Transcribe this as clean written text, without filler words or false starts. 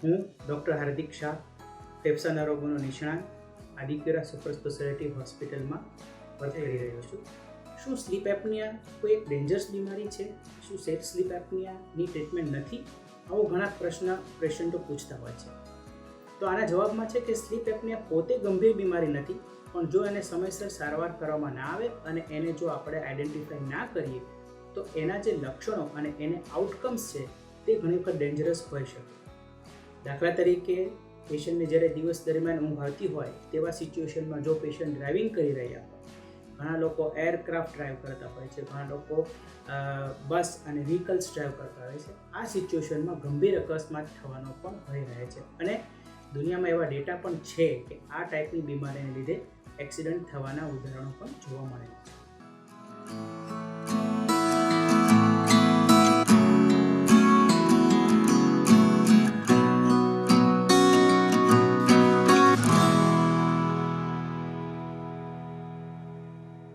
હું ડૉક્ટર હાર્દિક શાહ, ફેફસાના રોગોનો નિષ્ણાત, આદિત્યરા super speciality હોસ્પિટલમાં વર્ક કરી રહ્યો છું. શું સ્લીપ એપનિયા કોઈ એક ડેન્જરસ બીમારી છે? શું સેફ સ્લીપ એપનિયાની ટ્રીટમેન્ટ નથી? આવો ઘણા પ્રશ્ન પેશન્ટો પૂછતા હોય છે. તો આના જવાબમાં છે કે સ્લીપ એપનિયા પોતે ગંભીર બીમારી નથી, પણ જો એને સમયસર સારવાર કરવામાં ના આવે અને એને જો આપણે આઈડેન્ટિફાઈ ના કરીએ તો એના જે લક્ષણો અને એને આઉટકમ્સ છે તે ઘણી વખત ડેન્જરસ હોઈ શકે. દાખલા તરીકે પેશન્ટને જ્યારે દિવસ દરમિયાન ઊંઘ આવતી હોય તેવા સિચ્યુએશનમાં જો પેશન્ટ ડ્રાઇવિંગ કરી રહ્યા હોય, ઘણા લોકો એરક્રાફ્ટ ડ્રાઈવ કરતા હોય છે, ઘણા લોકો બસ અને વ્હીકલ્સ ડ્રાઈવ કરતા હોય છે, આ સિચ્યુએશનમાં ગંભીર અકસ્માત થવાનો પણ ભય રહે છે. અને દુનિયામાં એવા ડેટા પણ છે કે આ ટાઈપની બીમારીને લીધે એક્સિડન્ટ થવાના ઉદાહરણો પણ જોવા મળે છે.